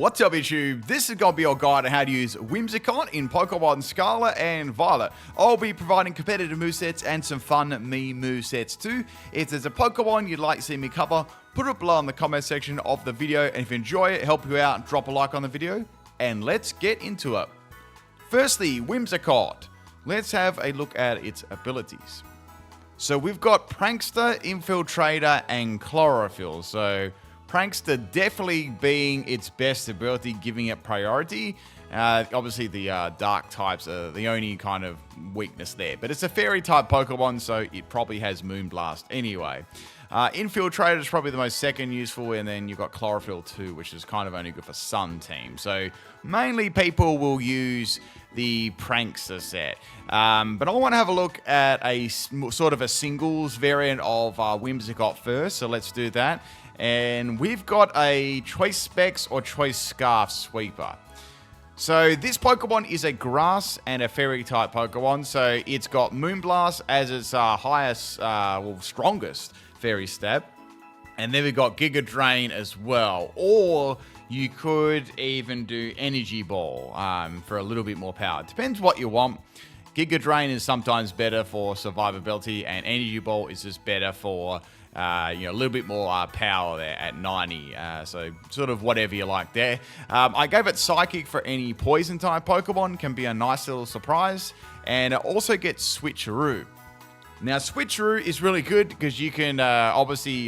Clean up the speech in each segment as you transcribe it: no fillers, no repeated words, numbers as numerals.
What's up, YouTube? This is going to be your guide on how to use Whimsicott in Pokemon Scarlet and Violet. I'll be providing competitive movesets and some fun me movesets too. If there's a Pokemon you'd like to see me cover, put it below in the comment section of the video, and if you enjoy it, help you out, drop a like on the video, and let's get into it. Firstly, Whimsicott. Let's have a look at its abilities. So we've got Prankster, Infiltrator, and Chlorophyll. So Prankster definitely being its best ability, giving it priority. Obviously, the dark types are the only kind of weakness there. But it's a fairy type Pokemon, so it probably has Moonblast anyway. Infiltrator is probably the most second useful, and then you've got Chlorophyll too, which is kind of only good for Sun team. So mainly people will use the Prankster set. But I want to have a look at a sort of a singles variant of Whimsicott first, so let's do that. And we've got a Choice Specs or Choice Scarf Sweeper. So this Pokemon is a grass and a fairy type Pokemon. So it's got Moonblast as its highest, strongest fairy stat. And then we've got Giga Drain as well. Or you could even do Energy Ball for a little bit more power. Depends what you want. Giga Drain is sometimes better for survivability, and Energy Ball is just better for a little bit more power there at 90. So sort of whatever you like there. I gave it Psychic for any poison type Pokemon. Can be a nice little surprise. And it also gets Switcheroo. Now, Switcheroo is really good because you can obviously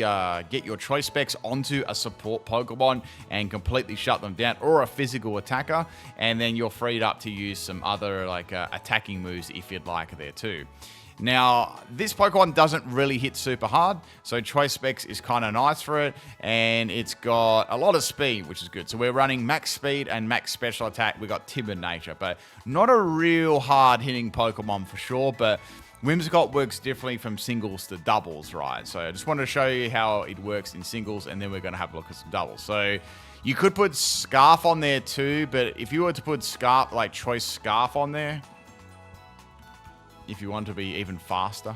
get your Choice Specs onto a support Pokemon and completely shut them down, or a physical attacker, and then you're freed up to use some other attacking moves if you'd like there too. Now, this Pokemon doesn't really hit super hard, so Choice Specs is kind of nice for it, and it's got a lot of speed, which is good. So we're running max speed and max special attack. We got Timid Nature, but not a real hard-hitting Pokemon for sure, but Whimsicott works differently from singles to doubles, right? So I just wanted to show you how it works in singles, and then we're going to have a look at some doubles. So you could put Scarf on there too, but if you were to put Scarf, like Choice Scarf on there, if you want to be even faster,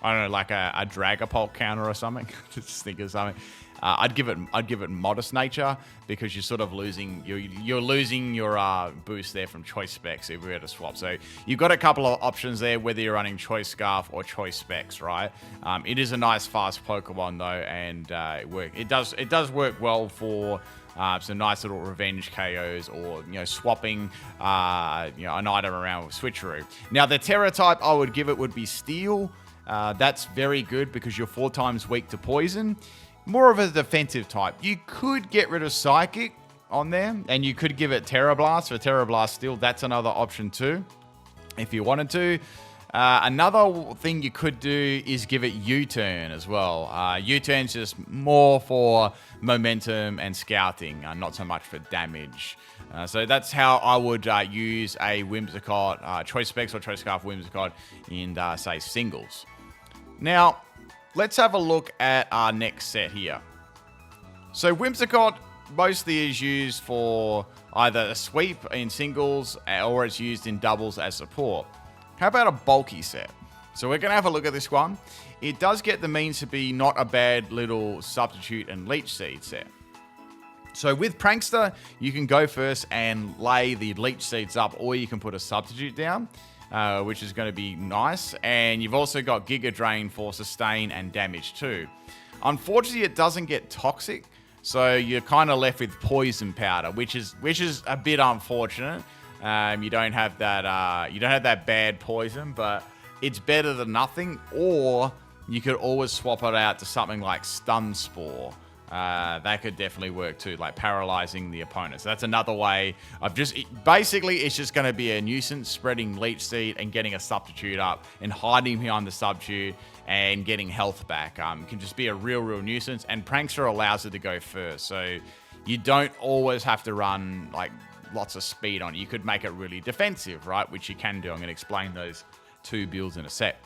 I don't know, like a Dragapult counter or something. Just think of something. I'd give it Modest Nature, because you're sort of losing you're losing your boost there from Choice Specs if we were to swap. So you've got a couple of options there, whether you're running Choice Scarf or Choice Specs, right? It is a nice fast Pokemon though, and it does work well for some nice little revenge KOs, or swapping an item around with Switcheroo. Now the Terra type I would give it would be Steel. That's very good because you're 4 times weak to poison. More of a defensive type. You could get rid of Psychic on there, and you could give it Terra Blast for Terra Blast Steel. That's another option too, if you wanted to. Another thing you could do is give it U-Turn as well. U-Turn's just more for momentum and scouting, not so much for damage. So that's how I would use a Whimsicott, Choice Specs or Choice Scarf Whimsicott in, say, singles. Now, let's have a look at our next set here. So Whimsicott mostly is used for either a sweep in singles, or it's used in doubles as support. How about a bulky set? So we're going to have a look at this one. It does get the means to be not a bad little substitute and leech seed set. So with Prankster, you can go first and lay the leech seeds up, or you can put a substitute down, which is going to be nice. And you've also got Giga Drain for sustain and damage too. Unfortunately, it doesn't get toxic, so you're kind of left with poison powder, which is a bit unfortunate. You don't have that bad poison, but it's better than nothing. Or you could always swap it out to something like Stun Spore. That could definitely work too, like paralyzing the opponent. So that's another way of basically it's just going to be a nuisance, spreading Leech Seed and getting a substitute up and hiding behind the substitute and getting health back. It can just be a real nuisance, and Prankster allows it to go first. So you don't always have to run like lots of speed on it. You could make it really defensive, right? Which you can do. I'm going to explain those 2 builds in a sec.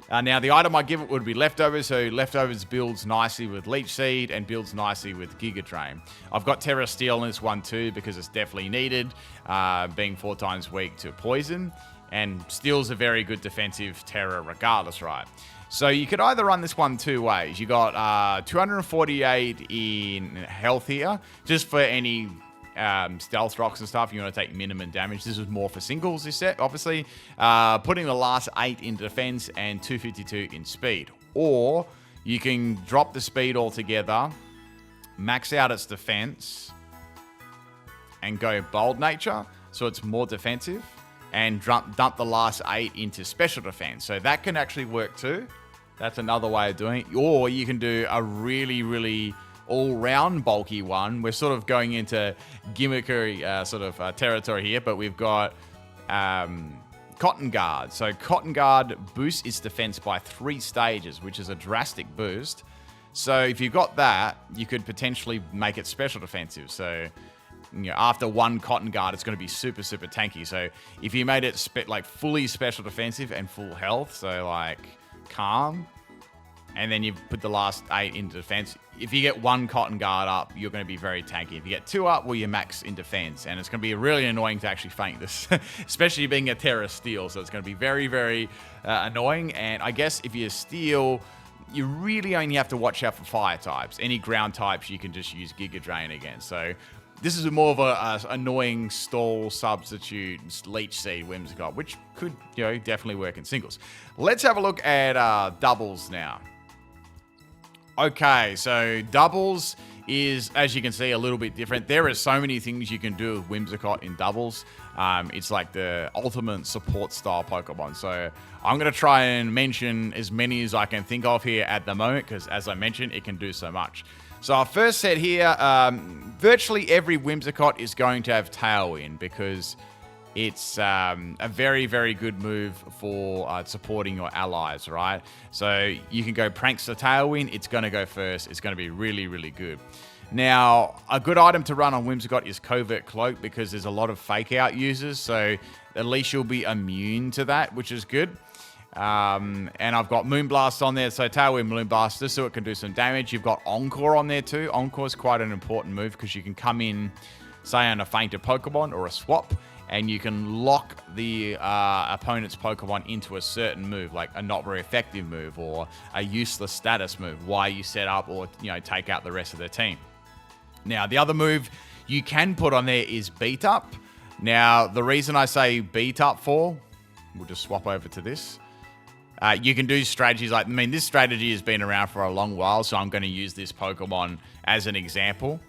Now, the item I give it would be Leftovers. So Leftovers builds nicely with Leech Seed and builds nicely with Giga Drain. I've got Terra Steel in this one too, because it's definitely needed, being 4 times weak to poison. And Steel's a very good defensive Terra regardless, right? So you could either run this one 2 ways. You got 248 in health here, just for any stealth rocks and stuff, you want to take minimum damage. This was more for singles this set, obviously. Putting the last 8 in defense and 252 in speed. Or you can drop the speed altogether, max out its defense, and go bold nature, so it's more defensive, and dump the last 8 into special defense. So that can actually work too. That's another way of doing it. Or you can do a really, really all-round bulky one. We're sort of going into gimmicky territory here, but we've got Cotton Guard. So Cotton Guard boosts its defense by 3 stages, which is a drastic boost. So if you've got that, you could potentially make it special defensive. So after 1 Cotton Guard, it's going to be super, super tanky. So if you made it fully special defensive and full health, so like calm, and then you put the last 8 into defense. If you get 1 Cotton Guard up, you're going to be very tanky. If you get 2 up, well, you're max in defense, and it's going to be really annoying to actually feint this, especially being a Terra Steel. So it's going to be very, very annoying. And I guess if you steal, you really only have to watch out for fire types. Any ground types, you can just use Giga Drain against. So this is more of a annoying stall substitute Leech Seed Whimsicott, which could definitely work in singles. Let's have a look at doubles now. Okay, so doubles is, as you can see, a little bit different. There are so many things you can do with Whimsicott in doubles. It's like the ultimate support style Pokemon. So I'm going to try and mention as many as I can think of here at the moment, because as I mentioned, it can do so much. So our first set here, virtually every Whimsicott is going to have Tailwind, because it's a very, very good move for supporting your allies, right? So you can go Prankster Tailwind. It's going to go first. It's going to be really, really good. Now, a good item to run on Whimsicott is Covert Cloak, because there's a lot of fake out users. So at least you'll be immune to that, which is good. And I've got Moonblast on there, so Tailwind Moonblast, just so it can do some damage. You've got Encore on there too. Encore is quite an important move, because you can come in, say, on a fainted Pokemon or a swap, and you can lock the opponent's Pokemon into a certain move, like a not very effective move or a useless status move, while you set up or take out the rest of the team. Now, the other move you can put on there is Beat Up. Now, the reason I say Beat Up for, we'll just swap over to this. You can do strategies like, this strategy has been around for a long while, so I'm going to use this Pokemon as an example.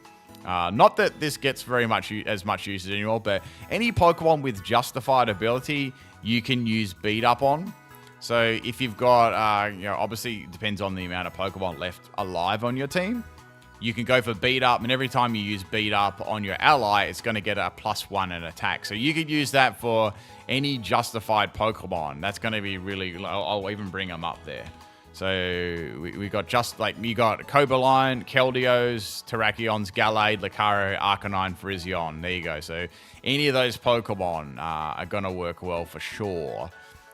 Not that this gets as much usage anymore, but any Pokemon with justified ability, you can use Beat Up on. So if you've got, obviously it depends on the amount of Pokemon left alive on your team. You can go for Beat Up, and every time you use Beat Up on your ally, it's going to get a +1 in attack. So you could use that for any justified Pokemon. That's going to be really, I'll even bring them up there. So we got you got Cobaline, Keldeos, Terrakions, Gallade, Lucario, Arcanine, Virizion. There you go. So any of those Pokemon are going to work well for sure.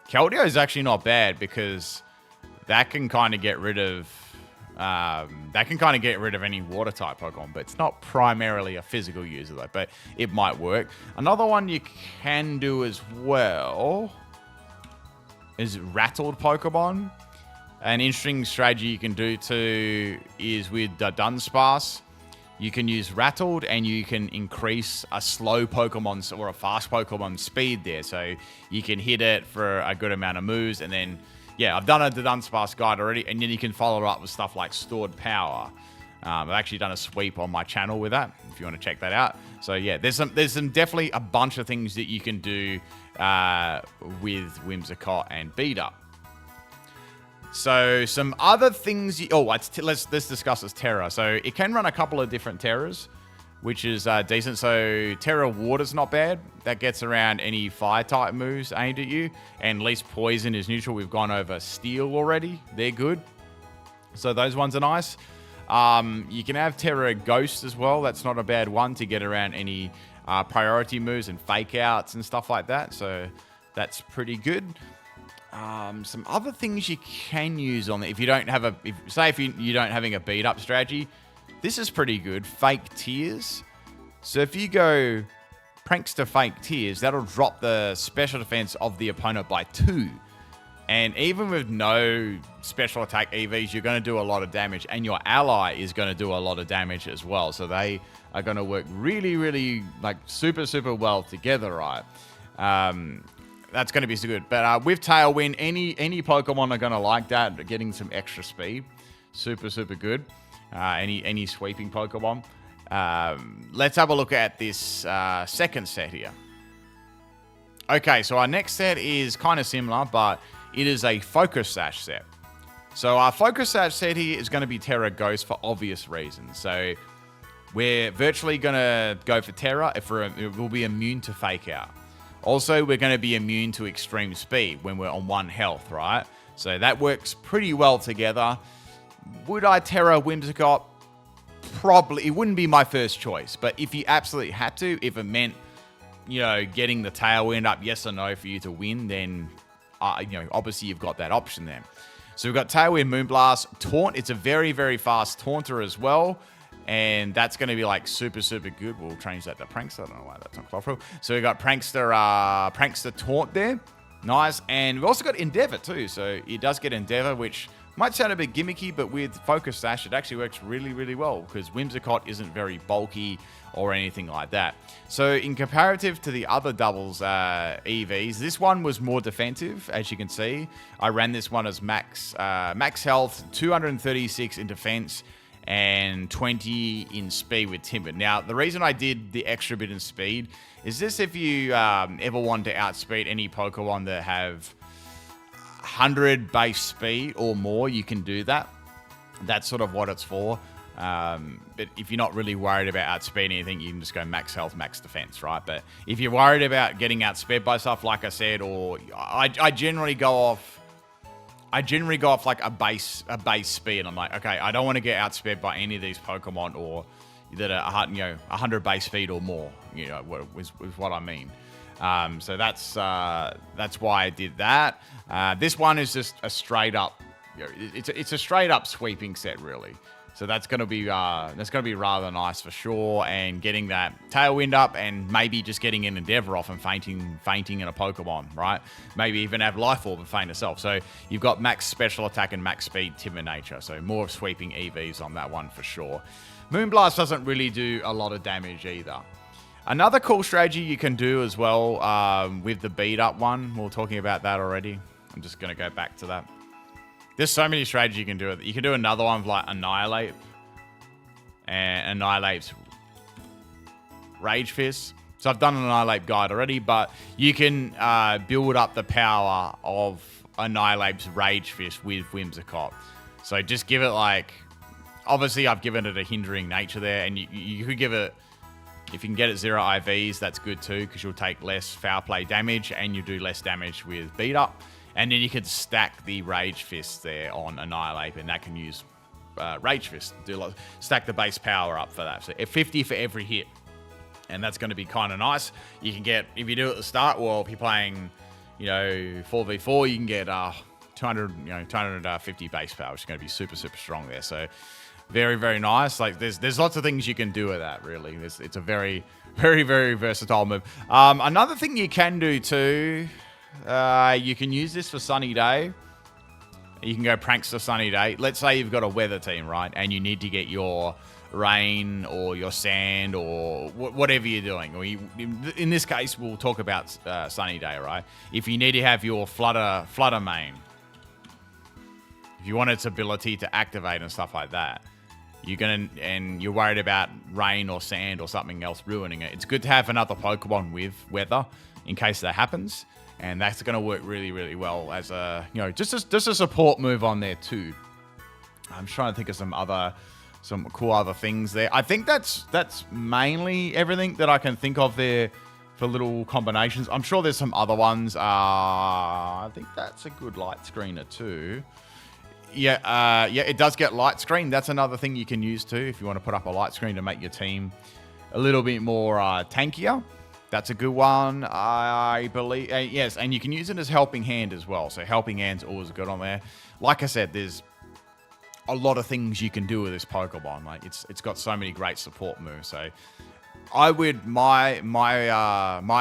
Keldeo is actually not bad, because that can kind of get rid of any water type Pokemon, but it's not primarily a physical user though, but it might work. Another one you can do as well is Rattled Pokemon. An interesting strategy you can do too is with Dunsparce. You can use Rattled, and you can increase a slow Pokemon or a fast Pokemon speed there. So you can hit it for a good amount of moves, and then, yeah, I've done a Dunsparce guide already, and then you can follow it up with stuff like Stored Power. I've actually done a sweep on my channel with that, if you want to check that out. So yeah, there's some definitely a bunch of things that you can do with Whimsicott and Beat Up. So some other things, let's discuss this Terra. So it can run a couple of different Terras, which is decent. So Terra Water's not bad. That gets around any fire type moves aimed at you, and at least Poison is neutral. We've gone over Steel already. They're good. So those ones are nice. You can have Terra Ghost as well. That's not a bad one to get around any priority moves and fake outs and stuff like that. So that's pretty good. Some other things you can use on it if you don't have if you don't having a beat up strategy, this is pretty good. Fake Tears. So if you go Prankster Fake Tears, that'll drop the special defense of the opponent by 2. And even with no special attack EVs, you're going to do a lot of damage. And your ally is going to do a lot of damage as well. So they are going to work really, really, like, super, super well together, right? That's going to be so good. But with Tailwind, any Pokemon are going to like that, getting some extra speed. Super, super good. Any sweeping Pokemon. Let's have a look at this second set here. Okay, so our next set is kind of similar, but it is a Focus Sash set. So our Focus Sash set here is going to be Terra Ghost for obvious reasons. So we're virtually going to go for Terra if we'll be immune to Fake Out. Also, we're going to be immune to Extreme Speed when we're on 1 health, right? So that works pretty well together. Would I Terra Whimsicott? Probably. It wouldn't be my first choice. But if you absolutely had to, if it meant, getting the Tailwind up, yes or no, for you to win, then, obviously you've got that option there. So we've got Tailwind, Moonblast, Taunt. It's a very, very fast Taunter as well. And that's going to be like super, super good. We'll change that to Prankster. I don't know why that's not Clothril. So we've got Prankster Taunt there. Nice. And we've also got Endeavor too. So it does get Endeavor, which might sound a bit gimmicky, but with Focus Sash, it actually works really, really well because Whimsicott isn't very bulky or anything like that. So in comparative to the other doubles EVs, this one was more defensive, as you can see. I ran this one as max health, 236 in defense, and 20 in speed with Timber. Now, the reason I did the extra bit in speed is this: if you ever want to outspeed any Pokemon that have 100 base speed or more, you can do that. That's sort of what it's for. But if you're not really worried about outspeeding anything, you can just go max health, max defense, right? But if you're worried about getting outsped by stuff, like I said, or I generally go off like a base speed. I'm like, okay, I don't want to get outsped by any of these Pokemon or that are 100 base speed or more. Was what I mean. So that's why I did that. This one is just a straight up. It's a straight up sweeping set, really. So that's gonna be rather nice for sure. And getting that Tailwind up, and maybe just getting an Endeavor off and fainting in a Pokemon, right? Maybe even have Life Orb and faint itself. So you've got max special attack and max speed, Timber Nature. So more sweeping EVs on that one for sure. Moonblast doesn't really do a lot of damage either. Another cool strategy you can do as well with the beat up one. We were talking about that already. I'm just going to go back to that. There's so many strategies you can do. You can do another one with like Annihilate. And Annihilate's Rage Fist. So I've done an Annihilate guide already, but you can build up the power of Annihilate's Rage Fist with Whimsicott. So just give it like... Obviously, I've given it a hindering nature there, and you could give it... If you can get it 0 IVs, that's good too, because you'll take less foul play damage, and you do less damage with beat up. And then you could stack the Rage Fist there on Annihilate, and that can use Rage Fist. Stack the base power up for that. So 50 for every hit. And that's going to be kind of nice. You can get, if you do it at the start, well, if you're playing, 4v4, you can get 250 base power, which is going to be super, super strong there. So very, very nice. Like there's lots of things you can do with that, really. It's a very, very, very versatile move. Another thing you can do too... you can use this for Sunny Day. You can go Prankster Sunny Day. Let's say you've got a weather team, right? And you need to get your rain or your sand or whatever you're doing. Or in this case, we'll talk about Sunny Day, right? If you need to have your Flutter Mane, if you want its ability to activate and stuff like that, and you're worried about rain or sand or something else ruining it, it's good to have another Pokemon with weather in case that happens. And that's going to work really, really well as a, just a support move on there too. I'm trying to think of some cool other things there. I think that's mainly everything that I can think of there for little combinations. I'm sure there's some other ones. I think that's a good light screener too. Yeah, it does get light screen. That's another thing you can use too if you want to put up a light screen to make your team a little bit more tankier. That's a good one, I believe. Yes, and you can use it as Helping Hand as well. So Helping Hand's always good on there. Like I said, there's a lot of things you can do with this Pokemon. Like it's got so many great support moves. So my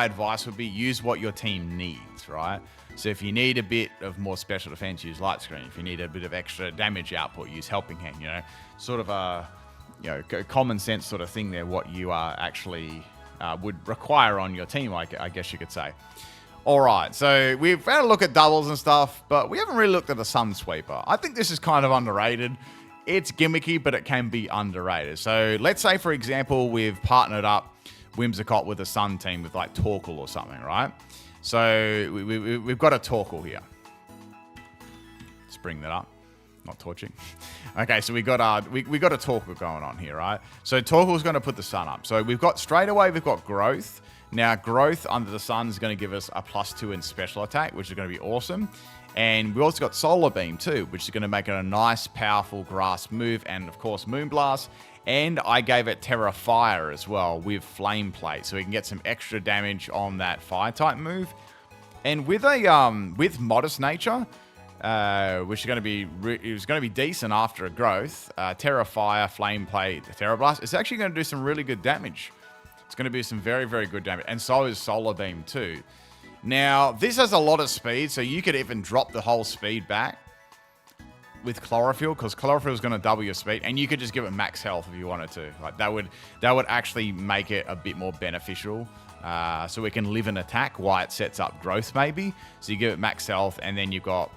advice would be use what your team needs, right? So if you need a bit of more special defense, use light screen. If you need a bit of extra damage output, use helping hand. You know, sort of a common sense sort of thing there. What you are actually would require on your team, I guess you could say. All right, so we've had a look at doubles and stuff, but we haven't really looked at the Sun Sweeper. I think this is kind of underrated. It's gimmicky, but it can be underrated. So let's say, for example, we've partnered up Whimsicott with a Sun team with like Torkoal or something, right? So we've got a Torkoal here. Let's bring that up. Not torching. Okay, so we got a Torkoal going on here, right? So Torkoal's going to put the Sun up. So we've got Growth. Now, Growth under the Sun is going to give us a +2 in special attack, which is going to be awesome. And we also got Solar Beam too, which is going to make it a nice, powerful grass move. And of course, Moonblast. And I gave it Terra Fire as well with Flame Plate, so we can get some extra damage on that Fire type move. And with with Modest Nature, which is going to be decent after a Growth, Terra Fire, Flame Plate, Terra Blast, it's actually going to do some really good damage. It's going to be some very, very good damage. And so is Solar Beam too. Now, this has a lot of speed, so you could even drop the whole speed back with Chlorophyll, because Chlorophyll is going to double your speed, and you could just give it max health if you wanted to. Like that would actually make it a bit more beneficial, so it can live and attack while it sets up Growth maybe. So you give it max health, and then you've got,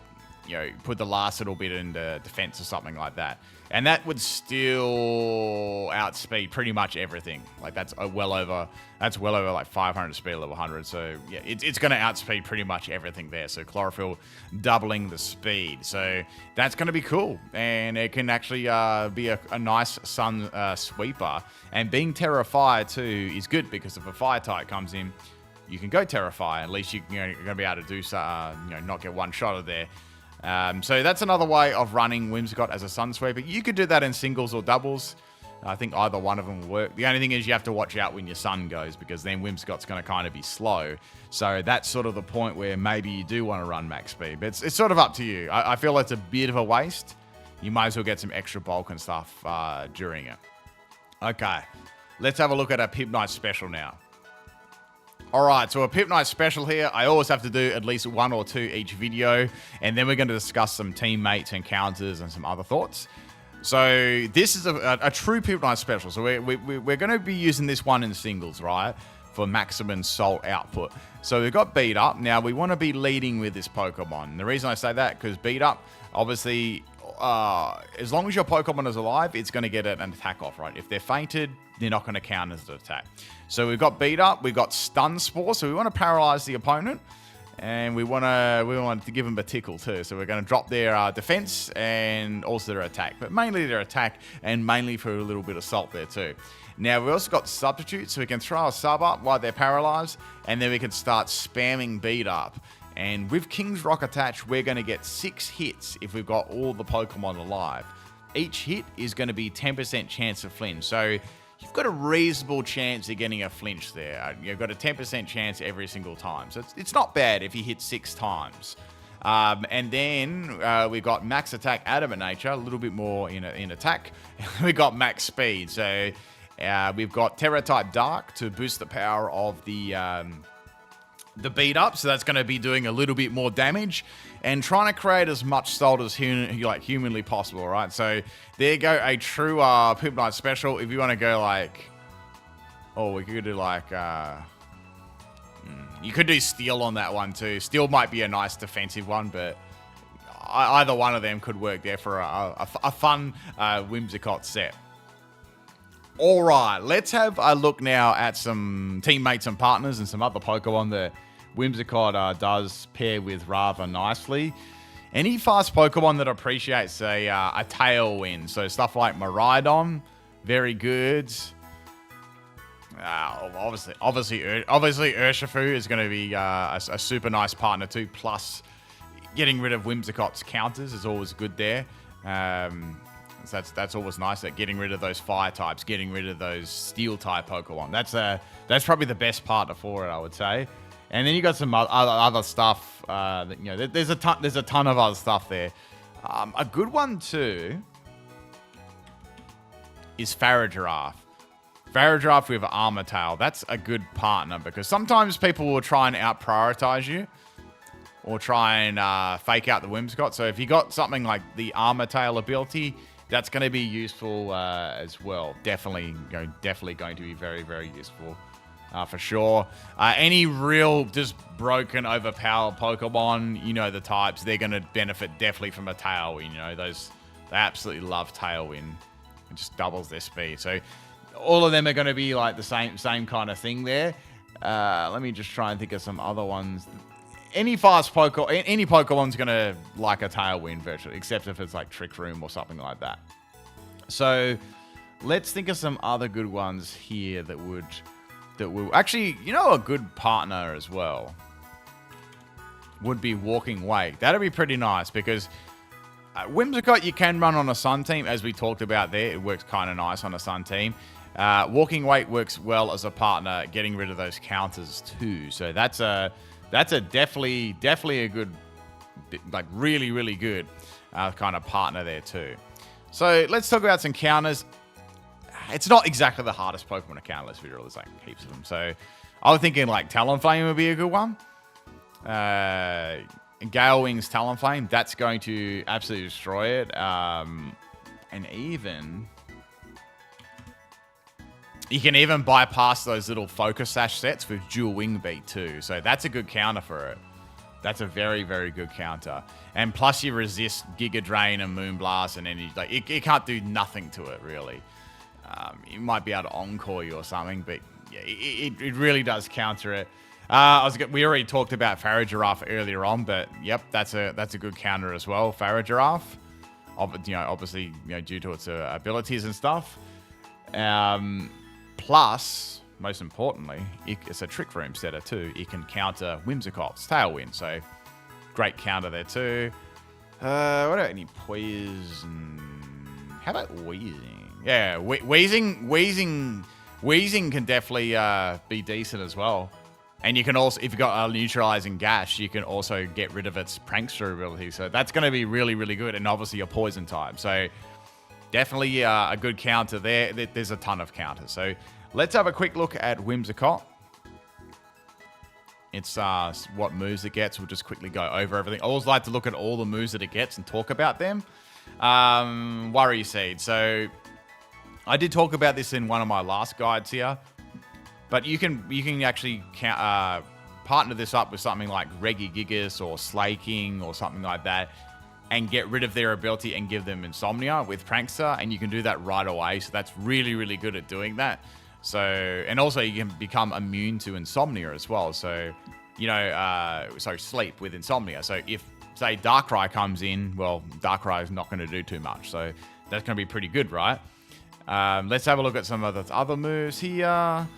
put the last little bit into defense or something like that. And that would still outspeed pretty much everything. Like that's well over like 500 speed, level 100. So yeah, it's going to outspeed pretty much everything there. So Chlorophyll doubling the speed. So that's going to be cool. And it can actually be a nice Sun Sweeper. And being Terra Fire too is good, because if a Fire type comes in, you can go Terra Fire. At least you're going to be able to do not get one shot of there. So that's another way of running Whimsicott as a Sun Sweeper. You could do that in singles or doubles. I think either one of them will work. The only thing is you have to watch out when your Sun goes, because then Whimsicott's going to kind of be slow. So that's sort of the point where maybe you do want to run max speed. But it's sort of up to you. I feel it's a bit of a waste. You might as well get some extra bulk and stuff during it. Okay, let's have a look at a Pimpnite special now. All right, so a Pimpnite special here. I always have to do at least 1 or 2 each video, and then we're going to discuss some teammates, encounters, and some other thoughts. So this is a true Pimpnite special. So we're going to be using this one in singles, right, for maximum salt output. So we've got Beat Up. Now, we want to be leading with this Pokemon. And the reason I say that, because Beat Up, obviously, as long as your Pokemon is alive, it's going to get an attack off, right? If they're fainted, they're not going to count as an attack. So we've got Beat Up, we've got Stun Spore, so we want to paralyze the opponent, and we want to give them a tickle too. So we're going to drop their defense and also their attack, but mainly their attack, and mainly for a little bit of salt there too. Now, we also got Substitute, so we can throw a sub up while they're paralyzed, and then we can start spamming Beat Up. And with King's Rock attached, we're going to get 6 hits if we've got all the Pokemon alive. Each hit is going to be 10% chance of flinch. So you've got a reasonable chance of getting a flinch there. You've got a 10% chance every single time. So it's not bad if you hit 6 times. And then we've got Max Attack, Adamant Nature, a little bit more in attack. We've got Max Speed. So we've got Terra Type Dark to boost the power of the Beat Up, so that's going to be doing a little bit more damage and trying to create as much salt as humanly possible, right? So there you go, a true Pimpnite special. If you want to go like, we could do like, you could do Steel on that one too. Steel might be a nice defensive one, but either one of them could work there for a fun Whimsicott set. All right, let's have a look now at some teammates and partners and some other Pokemon that Whimsicott does pair with rather nicely. Any fast Pokemon that appreciates a tailwind, so stuff like Miraidon, very good. Obviously, Urshifu is going to be a super nice partner too. Plus, getting rid of Whimsicott's counters is always good there. So that's always nice. That getting rid of those fire types, getting rid of those steel type Pokemon. That's probably the best partner for it, I would say. And then you got some other stuff. There's a ton of other stuff there. A good one too is Farigiraf. Farigiraf with Armor Tail. That's a good partner because sometimes people will try and out-prioritize you or try and fake out the Whimsicott. So if you got something like the Armor Tail ability, that's going to be useful as well. Definitely going to be very, very useful for sure. Any real just broken, overpowered Pokemon, you know the types, they're going to benefit definitely from a Tailwind. You know, they absolutely love Tailwind. It just doubles their speed. So all of them are going to be like the same kind of thing there. Let me just try and think of some other ones. Any Pokemon's going to like a Tailwind virtually, except if it's like Trick Room or something like that. So let's think of some other good ones here that will actually, you know, a good partner as well would be Walking Wake. That'd be pretty nice because Whimsicott you can run on a Sun team, as we talked about there. It works kind of nice on a Sun team. Walking Wake works well as a partner, getting rid of those counters too. So that's definitely a good, like really, really good kind of partner there too. So let's talk about some counters. It's not exactly the hardest Pokemon to counter. Let's be real, there's like heaps of them. So I was thinking like Talonflame would be a good one. Gale Wing's Talonflame, that's going to absolutely destroy it. And even you can even bypass those little Focus Sash sets with Dual Wing Beat too. So that's a good counter for it. That's a very, very good counter. And plus you resist Giga Drain and Moonblast and any, like it can't do nothing to it really. You might be able to Encore you or something, but yeah, it really does counter it. We already talked about Farigiraf earlier on, but yep, that's a good counter as well. Farigiraf, obviously, due to its abilities and stuff. Plus, most importantly, it's a Trick Room setter too. It can counter Whimsicott's Tailwind, so great counter there too. What about any Poison? How about Wheezing? Yeah, Wheezing can definitely be decent as well. And you can also, if you've got a neutralizing gash, you can also get rid of its prankster ability. So that's going to be really, really good. And obviously a poison type. So definitely a good counter there. There's a ton of counters. So let's have a quick look at Whimsicott. It's what moves it gets. We'll just quickly go over everything. I always like to look at all the moves that it gets and talk about them. Worry Seed. So I did talk about this in one of my last guides here. But you can actually partner this up with something like Regigigas or Slaking or something like that and get rid of their ability and give them Insomnia with Prankster, and you can do that right away. So that's really, really good at doing that. So, and also you can become immune to Insomnia as well. So, sleep with Insomnia. So if, say, Darkrai comes in, well, Darkrai is not going to do too much. So that's going to be pretty good, right? Let's have a look at some of the other moves here.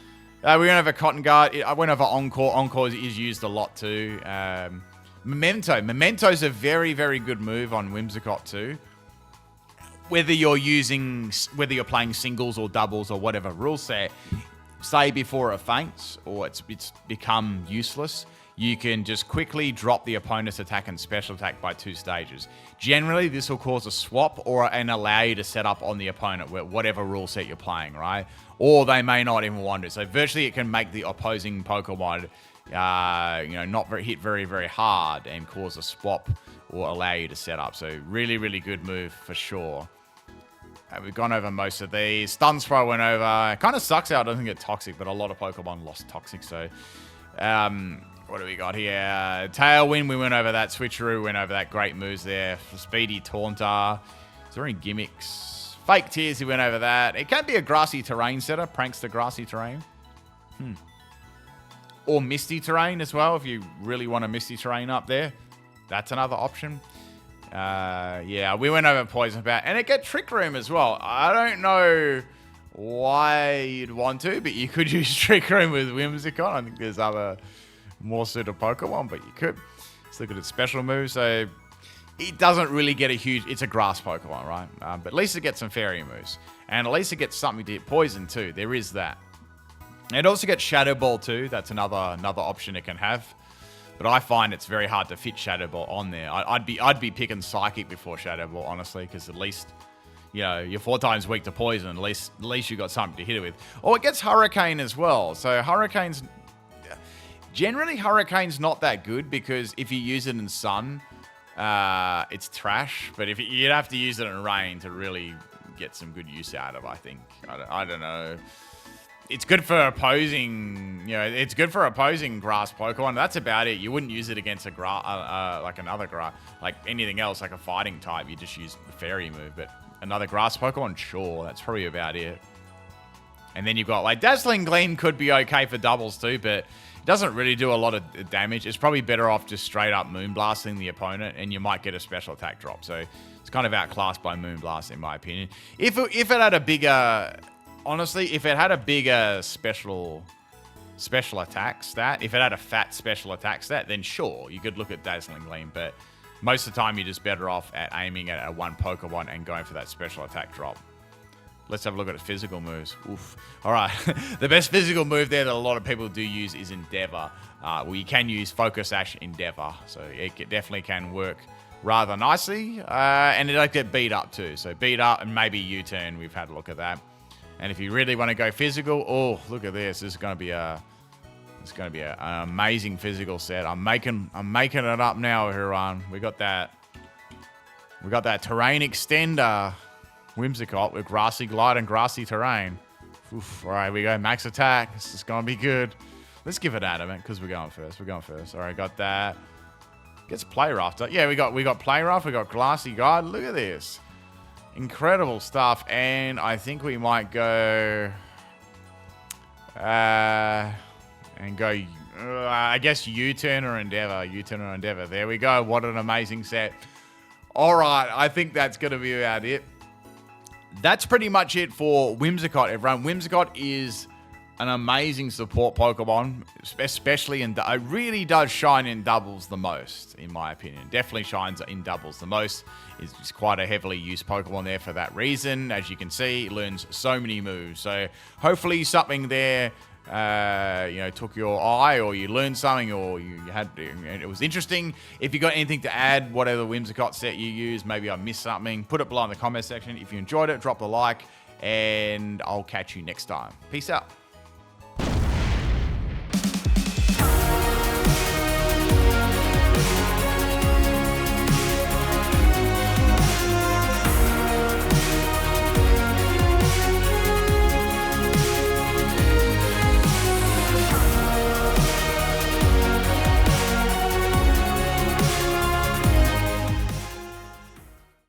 We went over Cotton Guard. I went over Encore. Encore is used a lot too. Memento. Memento's a very, very good move on Whimsicott too. Whether you're playing singles or doubles or whatever rule set, say before it faints or it's become useless, you can just quickly drop the opponent's attack and special attack by 2 stages. Generally, this will cause a swap and allow you to set up on the opponent whatever rule set you're playing, right? Or they may not even want it. So virtually it can make the opposing Pokemon not hit very, very hard and cause a swap or allow you to set up. So really, really good move for sure. We've gone over most of these. Stun Spray went over. It kind of sucks out. I don't think it's Toxic, but a lot of Pokemon lost Toxic. So what do we got here? Tailwind, we went over that. Switcheroo went over that. Great moves there. Speedy Taunter. Is there any gimmicks? Fake Tears, he went over that. It can be a Grassy Terrain setter. Prankster Grassy Terrain. Or Misty Terrain as well, if you really want a Misty Terrain up there. That's another option. Yeah, we went over Poison Bat. And it got Trick Room as well. I don't know why you'd want to, but you could use Trick Room with Whimsicott. I think there's other more suited Pokemon, but you could. Let's look at its special moves. So it doesn't really get a huge... It's a grass Pokemon, right? But at least it gets some fairy moves. And at least it gets something to hit poison too. There is that. It also gets Shadow Ball too. That's another option it can have. But I find it's very hard to fit Shadow Ball on there. I'd be picking Psychic before Shadow Ball, honestly, because at least you know, you're 4 times weak to poison. At least you got something to hit it with. Oh, it gets Hurricane as well. So Hurricane's not that good because if you use it in Sun, it's trash. But if you'd have to use it in Rain to really get some good use out of, I think. I don't know. It's good for opposing, you know, it's good for opposing grass Pokemon. That's about it. You wouldn't use it against a like another grass, like anything else, like a fighting type. You just use the fairy move, but another grass Pokemon, sure, that's probably about it. And then you've got like Dazzling Gleam could be okay for doubles too, but it doesn't really do a lot of damage. It's probably better off just straight up Moonblasting the opponent, and you might get a special attack drop. So it's kind of outclassed by Moonblast in my opinion. If it had a bigger, honestly, if it had a bigger special attack stat, if it had a fat special attack stat, then sure, you could look at Dazzling Gleam, but most of the time you're just better off at aiming at a one Pokemon and going for that special attack drop. Let's have a look at its physical moves. Oof. All right. The best physical move there that a lot of people do use is Endeavor. Well, you can use Focus Sash Endeavor, so it definitely can work rather nicely. And it does get beat up too. So beat up and maybe U-turn. We've had a look at that. And if you really want to go physical, oh, look at this. This is going to be an amazing physical set. I'm making it up now, everyone. We got that terrain extender Whimsicott with Grassy Glide and Grassy Terrain. Oof, all right, we go. Max attack. This is going to be good. Let's give it Adamant because we're going first. All right, got that. Gets Play Rough. Yeah, we got Play Rough. We got Glassy Guide. Look at this. Incredible stuff. And I think we might go... I guess U-turn or Endeavor. There we go. What an amazing set. All right, I think that's going to be about it. That's pretty much it for Whimsicott, everyone. Whimsicott is an amazing support Pokemon, especially it really does shine in doubles the most, in my opinion. Definitely shines in doubles the most. It's quite a heavily used Pokemon there for that reason. As you can see, it learns so many moves. So hopefully something there took your eye, or you learned something, or it was interesting. If you got anything to add, whatever Whimsicott set you use, maybe I missed something, put it below in the comment section. If you enjoyed it, drop a like, and I'll catch you next time. Peace out.